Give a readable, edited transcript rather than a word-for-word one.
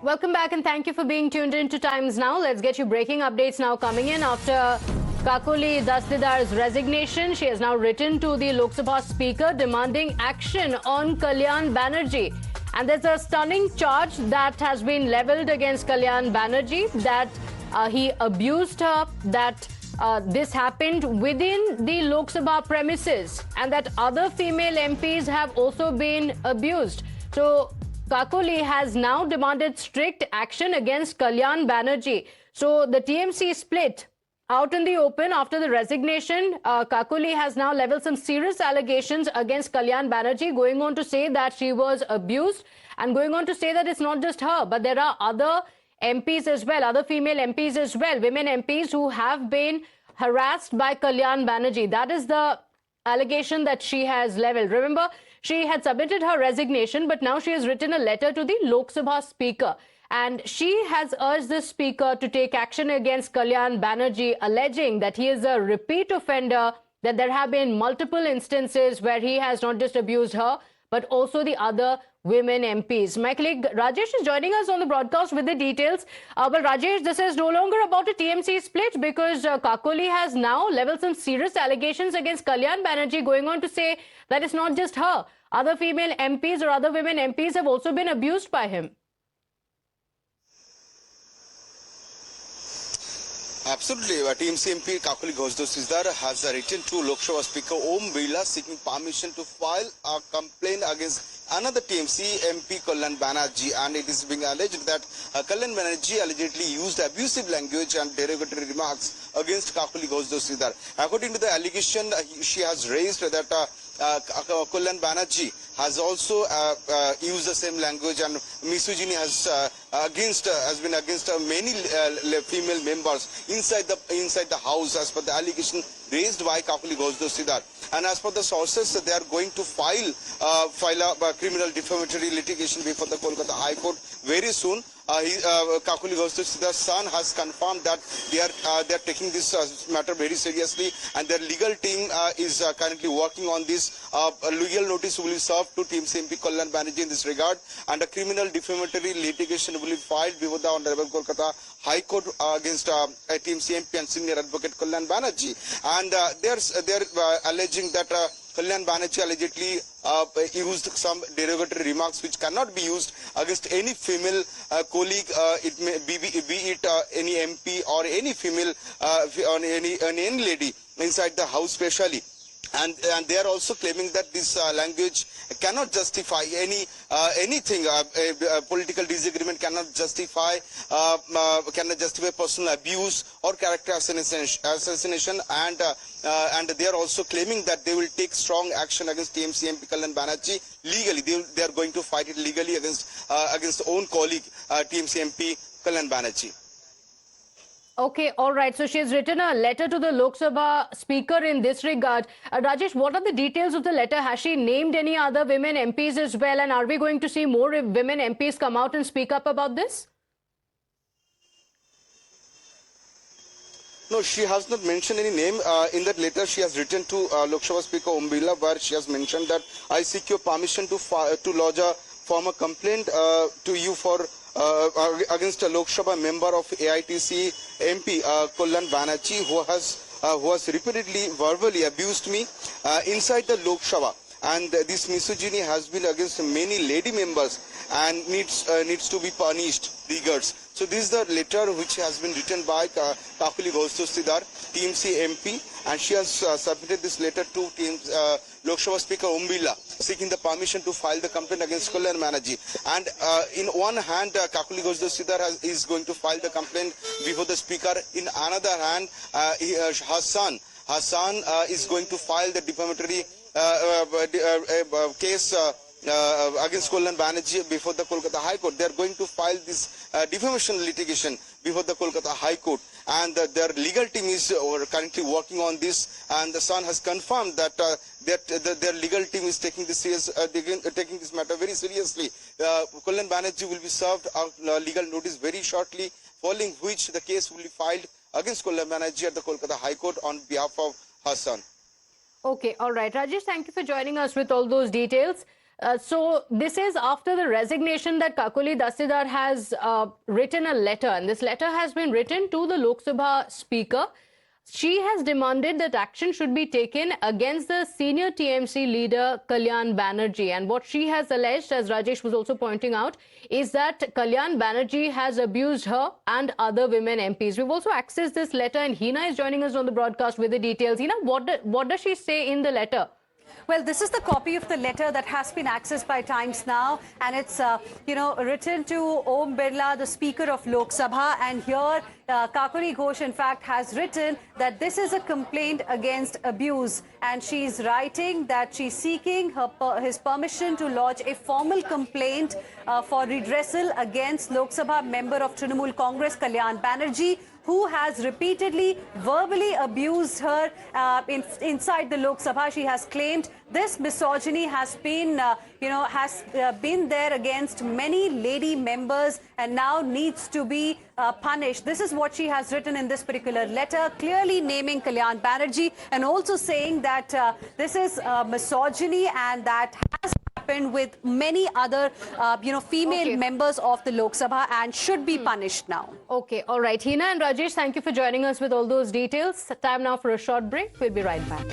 Welcome back and thank you for being tuned in to Times Now. Let's get you breaking updates now coming in after Kakuli Dastidar's resignation. She has now written to the Lok Sabha Speaker demanding action on Kalyan Banerjee. And there's a stunning charge that has been leveled against Kalyan Banerjee that he abused her, that this happened within the Lok Sabha premises and that other female MPs have also been abused. So Kakuli has now demanded strict action against Kalyan Banerjee. So the TMC split out in the open after the resignation. Kakuli has now leveled some serious allegations against Kalyan Banerjee, going on to say that she was abused and going on to say that it's not just her, but there are other MPs as well, other female MPs as well, women MPs who have been harassed by Kalyan Banerjee. That is the allegation that she has leveled. Remember, she had submitted her resignation, but now she has written a letter to the Lok Sabha Speaker. And she has urged the Speaker to take action against Kalyan Banerjee, alleging that he is a repeat offender, that there have been multiple instances where he has not just abused her, but also the other women MPs. My colleague Rajesh is joining us on the broadcast with the details. But Rajesh, this is no longer about a TMC split because Kakuli has now leveled some serious allegations against Kalyan Banerjee, going on to say that it's not just her. Other female MPs or other women MPs have also been abused by him. Absolutely. TMC MP Kakuli Dastidar has written to Lok Sabha Speaker Om Birla seeking permission to file a complaint against another TMC MP Kalyan Banerjee, and it is being alleged that Kalyan Banerjee allegedly used abusive language and derogatory remarks against Kakuli Dastiдар. According to the allegation, she has raised that Kalyan Banerjee has also used the same language, and misogyny has been against many female members inside the house, as per the allegation raised by Kakuli Dastiдар. And as per the sources, they are going to file a criminal defamatory litigation before the Kolkata High Court very soon. Kakuli Dastidar's son has confirmed that they are taking this matter very seriously, and their legal team is currently working on this. A legal notice will be served to TMC MP Kalyan Banerjee in this regard, and a criminal defamatory litigation will be filed before the Honorable Kolkata High Court against TMC MP and senior advocate Kalyan Banerjee. And they are alleging that Kalyan Banerjee allegedly used some derogatory remarks which cannot be used against any female colleague, it may be it any MP or any female, any lady inside the house especially. And they are also claiming that this language cannot justify anything. A political disagreement cannot justify personal abuse or character assassination. And they are also claiming that they will take strong action against TMC MP Kalyan Banerjee legally. They are going to fight it legally against own colleague TMC MP Kalyan Banerjee. Okay, all right. So she has written a letter to the Lok Sabha Speaker in this regard. Rajesh, what are the details of the letter? Has she named any other women MPs as well? And are we going to see more women MPs come out and speak up about this? No, she has not mentioned any name. In that letter, she has written to Lok Sabha Speaker Om Birla, where she has mentioned that I seek your permission to lodge a formal complaint to you for against a Lok Sabha member of AITC MP Kalyan Banerjee, who has repeatedly verbally abused me inside the Lok Sabha. And this misogyny has been against many lady members and needs to be punished, regards. So this is the letter which has been written by Kakuli Dastiдар, TMC MP, and she has submitted this letter to Lok Sabha Speaker Om Birla, seeking the permission to file the complaint against Kalyan Banerjee. And in one hand, Kakuli Dastiдар is going to file the complaint before the Speaker. In another hand, her son is going to file the defamatory case against Kalyan Banerjee before the Kolkata High Court. They are going to file this defamation litigation before the Kolkata High Court, and their legal team is currently working on this. And the son has confirmed that their legal team is taking this matter very seriously. Kalyan Banerjee will be served a legal notice very shortly, following which the case will be filed against Kalyan Banerjee at the Kolkata High Court on behalf of her son. Okay, all right. Rajesh, thank you for joining us with all those details. So this is after the resignation that Kakuli Dastidar has written a letter, and this letter has been written to the Lok Sabha Speaker. She has demanded that action should be taken against the senior TMC leader Kalyan Banerjee. And what she has alleged, as Rajesh was also pointing out, is that Kalyan Banerjee has abused her and other women MPs. We've also accessed this letter, and Hina is joining us on the broadcast with the details. Hina, what does she say in the letter? Well, this is the copy of the letter that has been accessed by Times Now, and it's, written to Om Birla, the Speaker of Lok Sabha, and here Kakuli Ghosh, in fact, has written that this is a complaint against abuse, and she's writing that she's seeking his permission to lodge a formal complaint for redressal against Lok Sabha member of Trinamool Congress, Kalyan Banerjee, who has repeatedly verbally abused her inside the Lok Sabha. She has claimed this misogyny has been, been there against many lady members and now needs to be punished. This is what she has written in this particular letter, clearly naming Kalyan Banerjee and also saying that this is misogyny and that has happened with many other, female members of the Lok Sabha and should be punished now. Okay, all right. Hina and Rajesh, thank you for joining us with all those details. Time now for a short break. We'll be right back.